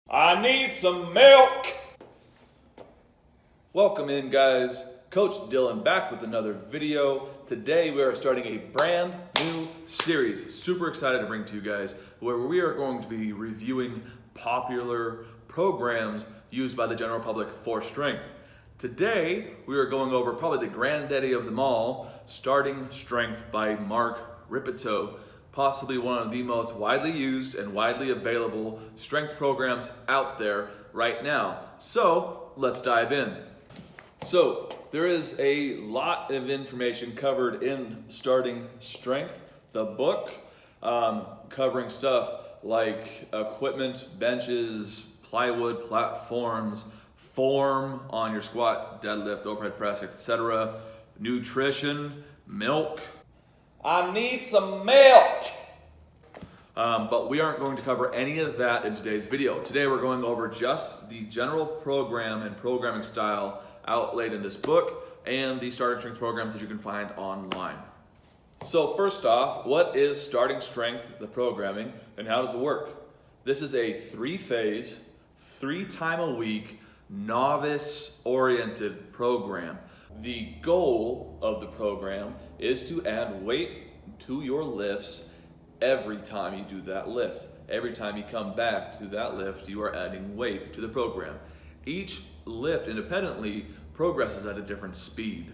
I need some milk. Welcome in, guys. Coach Dylan back with another video. Today we are starting a brand new series. Super excited to bring to you guys, where we are going to be reviewing popular programs used by the general public for strength. Today we are going over probably the granddaddy of them all, Starting Strength by Mark Rippetoe. Possibly one of the most widely used and widely available strength programs out there right now. So let's dive in. So there is a lot of information covered in Starting Strength, the book, covering stuff like equipment, benches, plywood, platforms, form on your squat, deadlift, overhead press, etc., nutrition, milk. I need some milk. But we aren't going to cover any of that in today's video. Today we're going over just the general program and programming style outlaid in this book and the Starting Strength programs that you can find online. So first off, what is Starting Strength, the programming, and how does it work? This is a 3-phase, 3-time-a-week, novice-oriented program. The goal of the program is to add weight to your lifts every time you do that lift. Every time you come back to that lift, you are adding weight to the program. Each lift independently progresses at a different speed.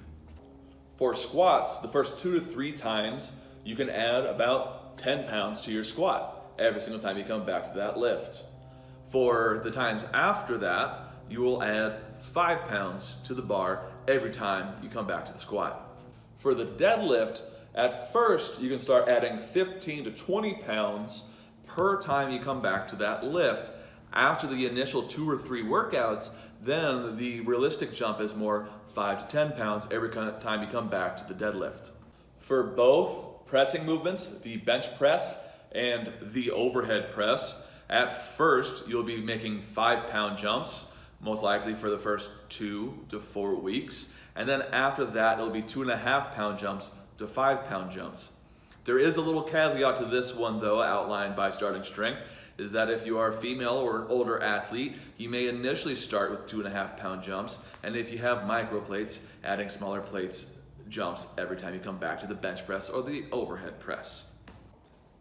For squats, the first 2 to 3 times, you can add about 10 pounds to your squat every single time you come back to that lift. For the times after that, you will add 5 pounds to the bar every time you come back to the squat. For the deadlift, at first you can start adding 15 to 20 pounds per time you come back to that lift. After the initial 2 or 3 workouts, then the realistic jump is more 5 to 10 pounds every time you come back to the deadlift. For both pressing movements, the bench press and the overhead press, at first you'll be making 5-pound jumps, most likely for the first 2 to 4 weeks. And then after that, it'll be 2.5-pound jumps to 5-pound jumps. There is a little caveat to this one though, outlined by Starting Strength, is that if you are a female or an older athlete, you may initially start with 2.5-pound jumps, and if you have micro plates, adding smaller plates jumps every time you come back to the bench press or the overhead press.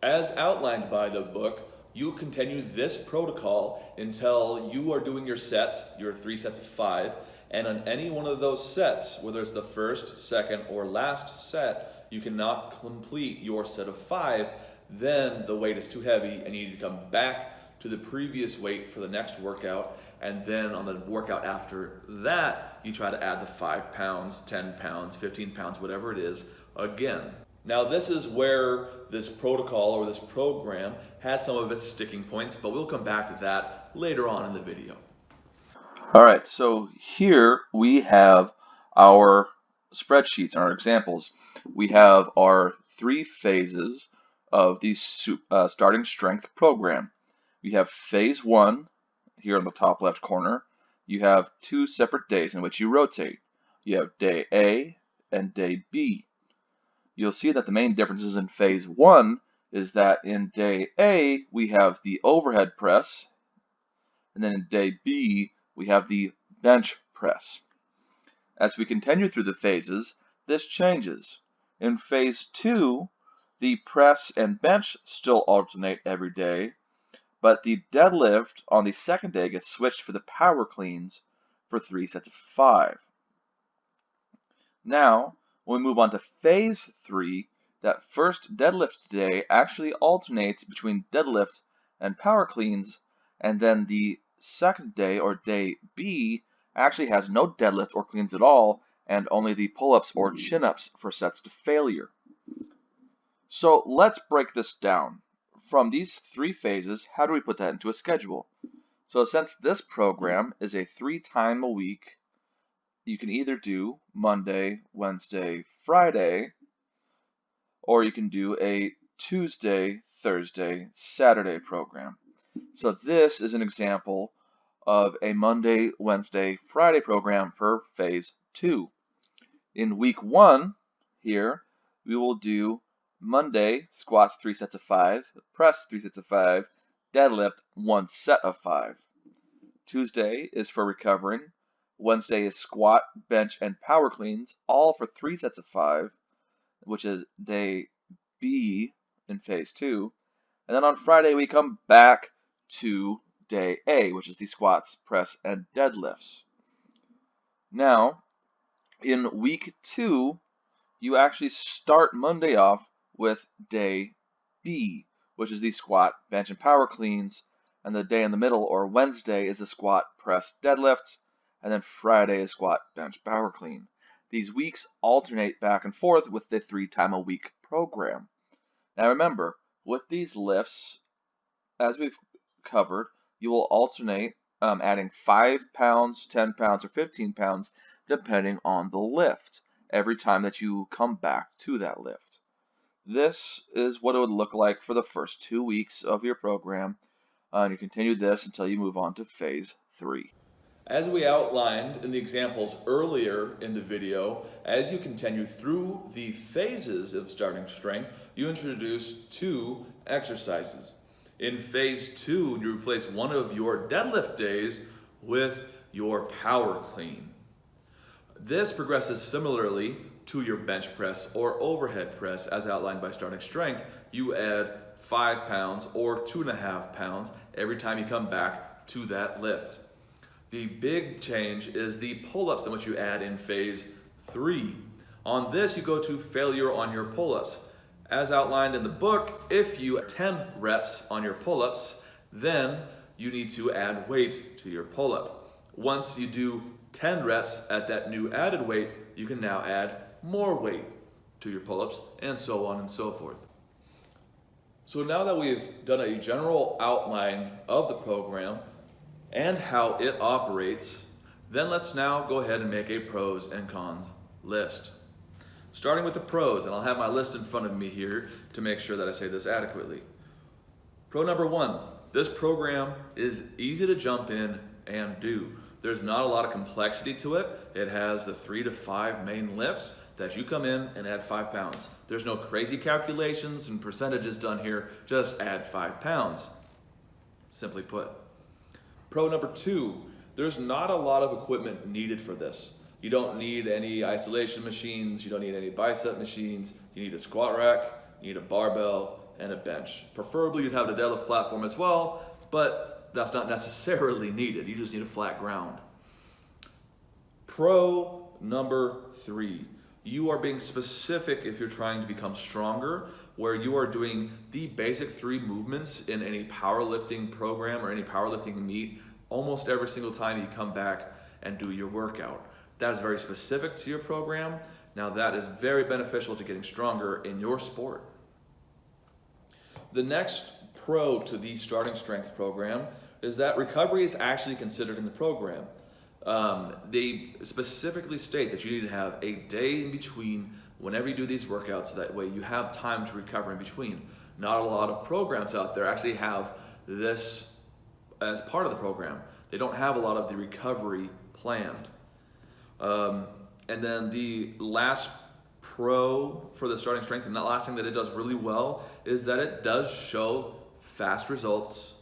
As outlined by the book, you continue this protocol until you are doing your sets, your 3 sets of 5, and on any one of those sets, whether it's the first, second, or last set, you cannot complete your set of 5, then the weight is too heavy and you need to come back to the previous weight for the next workout, and then on the workout after that, you try to add the 5 pounds, 10 pounds, 15 pounds, whatever it is, again. Now this is where this protocol or this program has some of its sticking points, but we'll come back to that later on in the video. All right, so here we have our spreadsheets, our examples. We have our 3 phases of the Starting Strength program. We have phase 1 here in the top left corner. You have 2 separate days in which you rotate. You have day A and day B. You'll see that the main differences in phase 1 is that in day A we have the overhead press, and then in day B we have the bench press. As we continue through the phases, this changes. In phase 2, the press and bench still alternate every day, but the deadlift on the second day gets switched for the power cleans for 3 sets of 5. Now, when we move on to phase 3, that first deadlift day actually alternates between deadlift and power cleans, and then the second day, or day B, actually has no deadlift or cleans at all, and only the pull-ups or chin-ups for sets to failure. So let's break this down. From these 3 phases, how do we put that into a schedule? So since this program is a 3-time-a-week, you can either do Monday, Wednesday, Friday, or you can do a Tuesday, Thursday, Saturday program. So this is an example of a Monday, Wednesday, Friday program for phase 2. In week 1 here, we will do Monday, squats 3 sets of 5, press 3 sets of 5, deadlift 1 set of 5. Tuesday is for recovering. Wednesday is squat, bench, and power cleans, all for 3 sets of 5, which is day B in phase 2. And then on Friday, we come back to day A, which is the squats, press, and deadlifts. Now, in week 2, you actually start Monday off with day B, which is the squat, bench, and power cleans, and the day in the middle, or Wednesday, is the squat, press, deadlift, and then Friday is squat, bench, power clean. These weeks alternate back and forth with the 3-time-a-week program. Now remember, with these lifts, as we've covered, you will alternate adding 5 pounds, 10 pounds, or 15 pounds, depending on the lift, every time that you come back to that lift. This is what it would look like for the first 2 weeks of your program, and you continue this until you move on to phase 3. As we outlined in the examples earlier in the video, as you continue through the phases of starting strength, you introduce 2 exercises. In phase 2, you replace one of your deadlift days with your power clean. This progresses similarly to your bench press or overhead press as outlined by starting strength. You add 5 pounds or 2.5 pounds every time you come back to that lift. The big change is the pull-ups in which you add in phase 3. On this, you go to failure on your pull-ups. As outlined in the book, if you 10 reps on your pull-ups, then you need to add weight to your pull-up. Once you do 10 reps at that new added weight, you can now add more weight to your pull-ups, and so on and so forth. So now that we've done a general outline of the program and how it operates, then let's now go ahead and make a pros and cons list. Starting with the pros, and I'll have my list in front of me here to make sure that I say this adequately. Pro number 1, this program is easy to jump in and do. There's not a lot of complexity to it. It has the 3 to 5 main lifts that you come in and add 5 pounds. There's no crazy calculations and percentages done here, just add 5 pounds, simply put. Pro number 2, there's not a lot of equipment needed for this. You don't need any isolation machines, you don't need any bicep machines, you need a squat rack, you need a barbell, and a bench. Preferably you'd have a deadlift platform as well, but that's not necessarily needed. You just need a flat ground. Pro number 3, you are being specific if you're trying to become stronger, where you are doing the basic 3 movements in any powerlifting program or any powerlifting meet almost every single time you come back and do your workout. That is very specific to your program. Now that is very beneficial to getting stronger in your sport. The next pro to the starting strength program is that recovery is actually considered in the program. They specifically state that you need to have a day in between whenever you do these workouts, so that way you have time to recover in between. Not a lot of programs out there actually have this as part of the program. They don't have a lot of the recovery planned. And then the last pro for the starting strength, and the last thing that it does really well, is that it does show fast results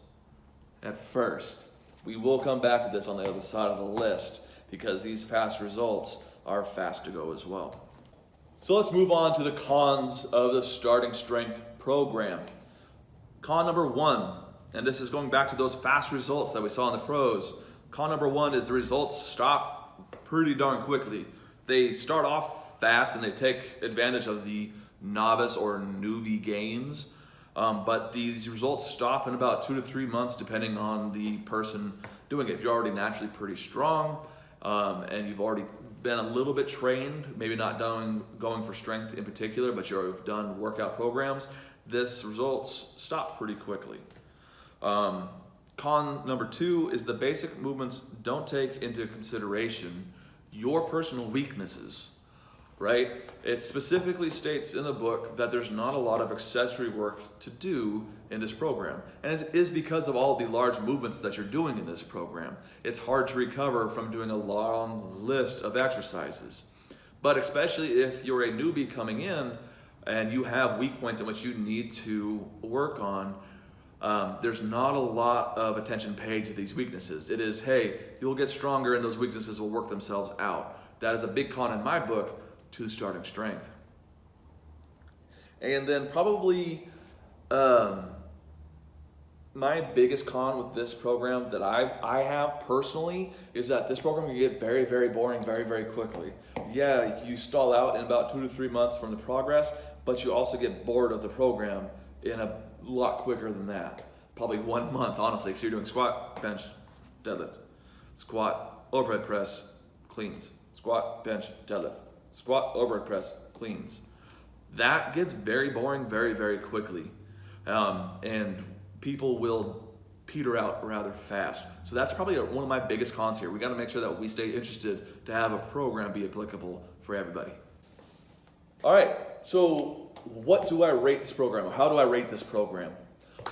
at first. We will come back to this on the other side of the list because these fast results are fast to go as well. So let's move on to the cons of the starting strength program. Con number 1, and this is going back to those fast results that we saw in the pros. Con number 1 is the results stop pretty darn quickly. They start off fast and they take advantage of the novice or newbie gains, but these results stop in about 2 to 3 months depending on the person doing it. If you're already naturally pretty strong and you've already been a little bit trained, maybe not going for strength in particular, but you've done workout programs, this results stop pretty quickly. Con number 2 is the basic movements don't take into consideration your personal weaknesses, right? It specifically states in the book that there's not a lot of accessory work to do in this program. And it is because of all the large movements that you're doing in this program. It's hard to recover from doing a long list of exercises. But especially if you're a newbie coming in and you have weak points in which you need to work on, there's not a lot of attention paid to these weaknesses. It is, hey, you'll get stronger and those weaknesses will work themselves out. That is a big con in my book to starting strength. And then probably my biggest con with this program that I have personally is that this program can get very, very boring very, very quickly. Yeah, you stall out in about 2 to 3 months from the progress, but you also get bored of the program in a lot quicker than that. Probably 1 month, honestly, because you're doing squat, bench, deadlift, squat, overhead press, cleans, squat, bench, deadlift, squat, overhead press, cleans. That gets very boring very, very quickly. And people will peter out rather fast. So that's probably one of my biggest cons here. We got to make sure that we stay interested to have a program be applicable for everybody. All right, so what do I rate this program? Or how do I rate this program?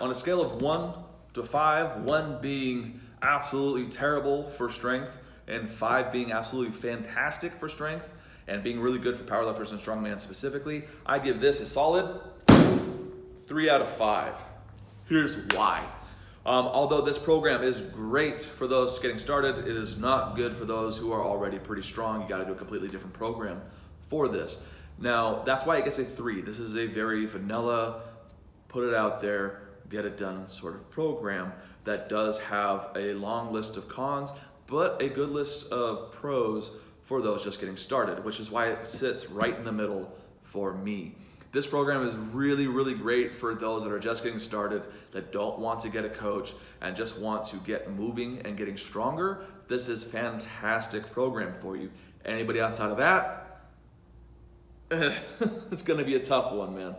On a scale of 1 to 5, 1 being absolutely terrible for strength and 5 being absolutely fantastic for strength and being really good for powerlifters and strongman specifically, I give this a solid 3 out of 5. Here's why. Although this program is great for those getting started, it is not good for those who are already pretty strong. You got to do a completely different program for this. Now, that's why it gets a 3. This is a very vanilla, put it out there, get it done sort of program that does have a long list of cons, but a good list of pros for those just getting started, which is why it sits right in the middle for me. This program is really, really great for those that are just getting started, that don't want to get a coach and just want to get moving and getting stronger. This is a fantastic program for you. Anybody outside of that, it's gonna be a tough one, man.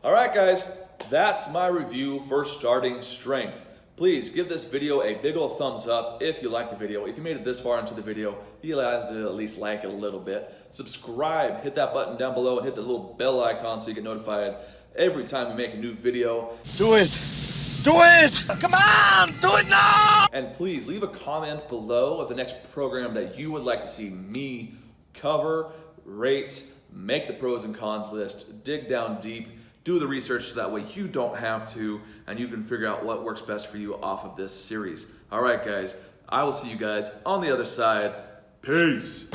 All right, guys, that's my review for starting strength. Please give this video a big old thumbs up if you like the video. If you made it this far into the video, you have to at least like it a little bit. Subscribe, hit that button down below and hit the little bell icon so you get notified every time we make a new video. Do it! Do it! Come on! Do it now! And please leave a comment below of the next program that you would like to see me cover, rate, make the pros and cons list, dig down deep, do the research so that way you don't have to, and you can figure out what works best for you off of this series. All right, guys, I will see you guys on the other side. Peace.